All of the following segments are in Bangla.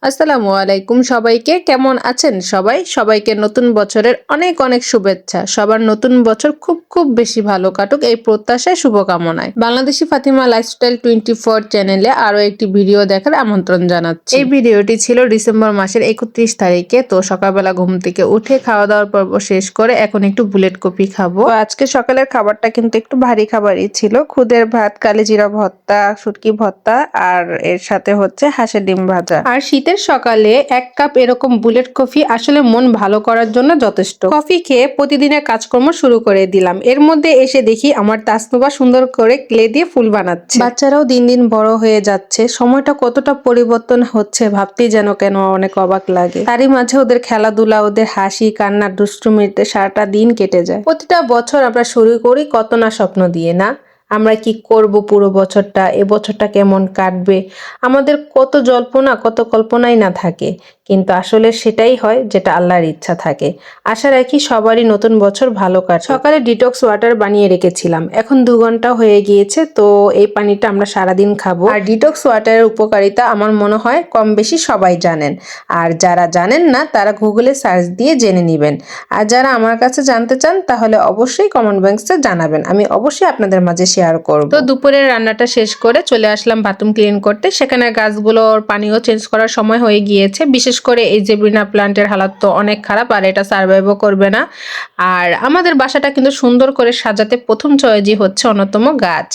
আসসালামু আলাইকুম সবাইকে। কেমন আছেন সবাই? সবাইকে নতুন বছরের অনেক অনেক শুভেচ্ছা। সবার নতুন বছর খুব খুব বেশি ভালো কাটুক এই প্রত্যাশায় শুভকামনায়। বাংলাদেশি ফাতিমা লাইফস্টাইল 24 চ্যানেলে আরো একটি ভিডিও দেখার আমন্ত্রণ জানাচ্ছি। এই ভিডিওটি ছিল ডিসেম্বর মাসের 31 তারিখে। তো সকালবেলা ঘুম থেকে উঠে খাওয়া দাওয়ার পর্ব শেষ করে এখন একটু বুলেট কফি খাবো। তো আজকে সকালের খাবারটা কিন্তু একটু ভারী খাবারই ছিল। খুদের ভাত, কালিজিরা ভর্তা, শুটকি ভর্তা আর এর সাথে হচ্ছে হাঁসের ডিম ভাজা। আর শীতের সকালে 1 কাপ এরকম বুলেট কফি আসলে মন ভালো করার জন্য যথেষ্ট। কফি খেয়ে প্রতিদিনের কাজকর্ম শুরু করে দিলাম। এর মধ্যে এসে দেখি আমার তাসনুবা সুন্দর করে ক্লে দিয়ে ফুল বানাচ্ছে। বাচ্চারাও দিন দিন বড় হয়ে যাচ্ছে। সময়টা কতটা পরিবর্তন হচ্ছে ভাবতেই যেন কেন অনেক অবাক লাগে। তারই মাঝে ওদের খেলাধুলা, ওদের হাসি কান্না দুষ্টুমিতে সারাটা দিন কেটে যায়। প্রতিটা বছর আমরা শুরু করি কত না স্বপ্ন দিয়ে, না? আমরা কি করব পুরো বছরটা, এ বছরটা কেমন কাটবে, আমাদের কত জল্পনা কত কল্পনাই না থাকে, কিন্তু আসলে সেটাই হয় যেটা আল্লাহর ইচ্ছা থাকে। আশা রাখি সবারই নতুন বছর ভালো কাটে। সকালে ডিটক্স ওয়াটার বানিয়ে রেখেছিলাম, এখন 2 ঘন্টা হয়ে গিয়েছে। তো এই পানিটা আমরা সারাদিন খাবো। আর ডিটক্স ওয়াটারের উপকারিতা আমার মনে হয় কম বেশি সবাই জানেন, আর যারা জানেন না তারা গুগলে সার্চ দিয়ে জেনে নেবেন। আর যারা আমার কাছে জানতে চান তাহলে অবশ্যই কমেন্ট বক্সে জানাবেন, আমি অবশ্যই আপনাদের মাঝে শেয়ার করব। তো দুপুরের রান্নাটা শেষ করে চলে আসলাম বাথরুম ক্লিন করতে। সেখানে গাছগুলোর পানিও চেঞ্জ করার সময় হয়ে গিয়েছে। বিশেষ করে এই জেব্রিনা প্লান্টের হালাত তো অনেক খারাপ, আর এটা সার্ভাইভও করবে না। আর আমাদের বাসাটা কিন্তু সুন্দর করে সাজাতে প্রথম চয়েসই হচ্ছে অন্যতম গাছ।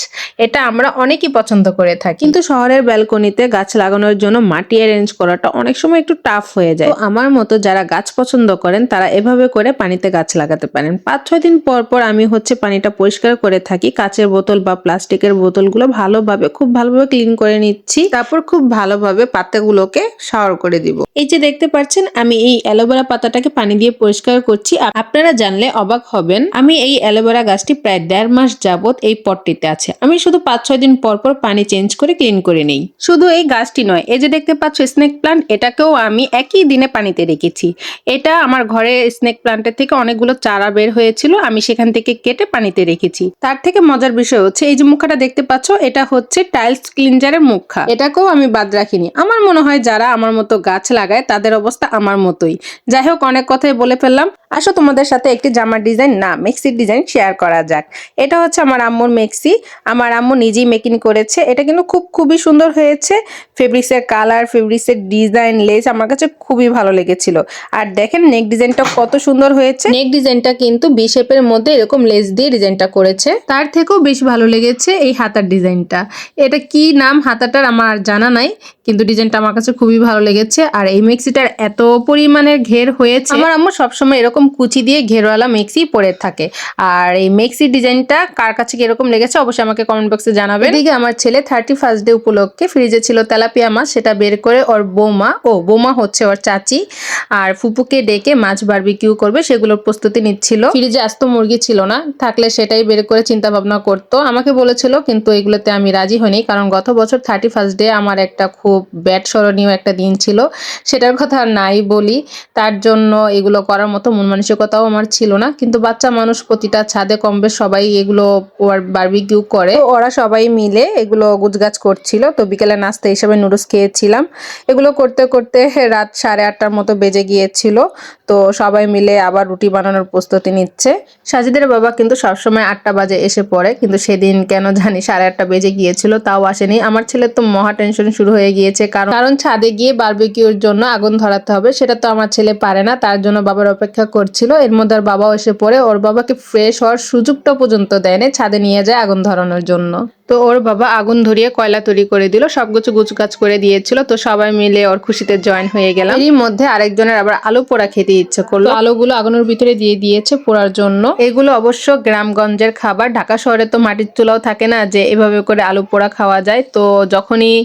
এটা আমরা অনেকেই পছন্দ করে থাকি, কিন্তু শহরের ব্যালকনিতে গাছ লাগানোর জন্য মাটি অ্যারেঞ্জ করাটা অনেক সময় একটু টাফ হয়ে যায়। তো আমার মতো যারা গাছ পছন্দ করেন তারা এভাবে করে পানিতে গাছ লাগাতে পারেন। 5-6 দিন পর পর আমি হচ্ছে পানিটা পরিষ্কার করে থাকি। কাচের বোতল বা প্লাস্টিকের বোতলগুলো খুব ভালোভাবে ক্লিন করে নিচ্ছি। তারপর খুব ভালোভাবে পাতাগুলোকে শাওয়ার করে দিব। এই যে দেখতে পাচ্ছেন আমি এই অ্যালোভেরা পাতাটাকে পানি দিয়ে পরিষ্কার করছি। আপনারা জানলে অবাক হবেন, আমি এই অ্যালোভেরা গাছটি প্রায় 1.5 মাস যাবত এই পটটিতে আছে। আমি শুধু 5-6 দিন পর পর পানি চেঞ্জ করে ক্লিন করে নেই। শুধু এই গাছটি নয়, এই যে দেখতে পাচ্ছ স্নেক প্লান্ট, এটাকেও আমি একই দিনে পানিতে রেখেছি। এটা আমার ঘরে স্নেক প্লান্টের থেকে অনেকগুলো চারা বের হয়েছিল, আমি সেখান থেকে কেটে পানিতে রেখেছি। তার থেকে মজার বিষয় হচ্ছে এই যে মুখাটা দেখতে পাচ্ছ, এটা হচ্ছে টাইলস ক্লিনজারের মুখা। এটাকেও আমি বাদ রাখিনি। আমার মনে হয় যারা আমার মতো গাছ লাগায় তাদের অবস্থা আমার মতোই। যাই হোক, অনেক কথাই বলে ফেললাম। আসো তোমাদের সাথে একটি জামার ডিজাইন, না মেক্সির ডিজাইন শেয়ার করা যাক। এটা হচ্ছে আমার আম্মুর মেক্সি, আমার আম্মু নিজেই মেকিং করেছে। এটা কিন্তু খুবই সুন্দর হয়েছে। ফেব্রিক্সের কালার, ফেব্রিক্সের ডিজাইন, লেস আমার কাছে খুবই ভালো লেগেছিল। আর দেখেন নেক ডিজাইনটা কত সুন্দর হয়েছে। নেক ডিজাইনটা কিন্তু ভি শেপের মধ্যে এরকম লেস দিয়ে ডিজাইনটা করেছে। তার থেকেও বেশি ভালো লেগেছে এই হাতার ডিজাইনটা। এটা কি নাম হাতাটার আমার জানা নাই, কিন্তু ডিজাইনটা আমার কাছে খুবই ভালো লেগেছে। আর এই মেক্সিটার এত পরিমাণের ঘের হয়েছে, আমার আম্মু সবসময় এরকম কুচি দিয়ে ঘেরওয়ালা মেক্সি পরে থাকে। আর এই মেক্সি ডিজাইনটা কার কাছে কিরকম লেগেছে অবশ্যই আমাকে কমেন্ট বক্সে জানাবেন। এদিকে আমার ছেলে 31st ডে উপলক্ষে ফ্রিজে ছিল তেলাপিয়া মাছ, সেটা বের করে ওর বৌমা হচ্ছে ওর চাচি আর ফুপুকে ডেকে মাছ বারবিকিউ করবে সেগুলোর প্রস্তুতি নিচ্ছিল। ফ্রিজে আস্ত মুরগি ছিল না, থাকলে সেটাই বের করে চিন্তা ভাবনা করতো। আমাকে বলেছিল, কিন্তু এগুলোতে আমি রাজি হইনি, কারণ গত বছর 31st ডে আমার একটা খুব ব্যাড স্মরণীয় একটা দিন ছিল, সেটার কথা নাই বলি। তার জন্য এগুলো করার মতো মন মানসিকতাও আমার ছিল না। কিন্তু বাচ্চা মানুষ, প্রতিটা ছাদে কমবেশ সবাই এগুলো বারবিকিউ করে। ওরা সবাই মিলে এগুলো গুজগাছ করছিল। তো বিকেলে নাস্তা হিসেবে নুডলস খেয়েছিলাম। এগুলো করতে করতে রাত 8:30টার মতো বেজে গিয়েছিল। তো সবাই মিলে আবার রুটি বানানোর প্রস্তুতি নিচ্ছে। সাজিদের বাবা কিন্তু সবসময় 8টা বাজে এসে পড়ে, কিন্তু সেদিন কেন জানি 8:30 বেজে গিয়েছিল, তাও আসেনি। আমার ছেলের তো মহা টেনশন শুরু হয়ে গিয়েছে, কারণ ছাদে গিয়ে বারবিকিউর জন্য আগুন ধরাতে হবে, সেটা তো আমার ছেলে পারে না। তার জন্য বাবার অপেক্ষা করছিল। এর মধ্যে আর বাবাও এসে পড়ে। ওর বাবাকে ফ্রেশ হওয়ার সুযোগটা পর্যন্ত দেয়নি, ছাদে নিয়ে যায় আগুন ধরানোর জন্য। তো ওর বাবা আগুন ধরিয়ে কয়লা তৈরি করে দিল, সবকিছু গুছগাছ করে দিয়েছিল। তো সবাই মিলে ওর খুশিতে জয়েন হয়ে গেলাম। এরই মধ্যে আরেকজনের আবার আলু পোড়া খেতে ইচ্ছে করলো, আলুগুলো আগুনের ভিতরে দিয়ে দিয়েছে পোড়ার জন্য। এগুলো অবশ্য গ্রামগঞ্জের খাবার, ঢাকা শহরে তো মাটির চুলাও থাকে না যে এভাবে করে আলু পোড়া খাওয়া যায়। তো যখনই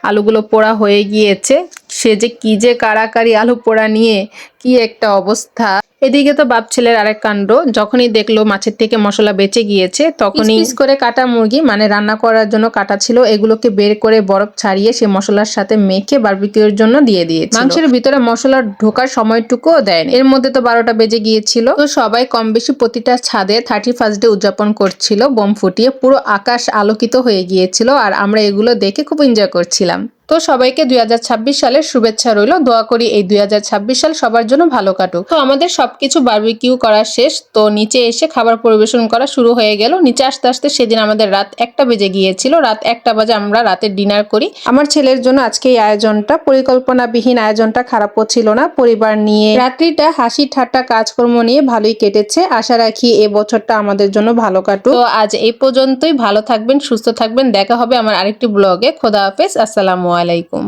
আলুগুলো পোড়া হয়ে গিয়েছে, সে যে কি যে কারাকারি আলু পোড়া নিয়ে, কি একটা অবস্থা। এদিকে তো বাপ ছেলের আরেক কাণ্ড, যখনই দেখলো মাছের থেকে মশলা বেঁচে গিয়েছে তখনই পিস করে কাটা মুরগি, মানে রান্না করার জন্য কাটা ছিল, এগুলোকে বের করে বরফ ছাড়িয়ে সে মশলার সাথে মেখে বারবিকিউর জন্য দিয়ে দিয়েছে। মাংসের ভিতরে মশলা ঢোকার সময়টুকুও দেয়নি। এর মধ্যে তো 12টা বেজে গিয়েছিল। তো সবাই কম বেশি প্রতিটা ছাদে 31st ডে উদযাপন করছিল বোম ফুটিয়ে। পুরো আকাশ আলোকিত হয়ে গিয়েছিল আর আমরা এগুলো দেখে খুব এনজয় করছিলাম। তো সবাইকে 2026 সালের শুভেচ্ছা রইল। দোয়া করি এই 2026 সাল সবার জন্য ভালো কাটুক। তো আমাদের সবকিছু বারবিকিউ করা শেষ, তো নিচে এসে খাবার পরিবেশন করা শুরু হয়ে গেল। নিচে আসতে আসতে সেদিন আমাদের রাত 1টা বেজে গিয়েছিল। রাত 1টা বাজে আমরা রাতের ডিনার করি। আমার ছেলের জন্য আজকে এই আয়োজনটা, পরিকল্পনাবিহীন আয়োজনটা খারাপও ছিল না। পরিবার নিয়ে রাত্রিটা হাসি ঠাট্টা কাজকর্ম নিয়ে ভালোই কেটেছে। আশা রাখি এ বছরটা আমাদের জন্য ভালো কাটুক। তো আজ এই পর্যন্তই। ভালো থাকবেন, সুস্থ থাকবেন। দেখা হবে আমার আরেকটি ব্লগে। খোদা হাফেজ, আসসালামু আলাইকুম।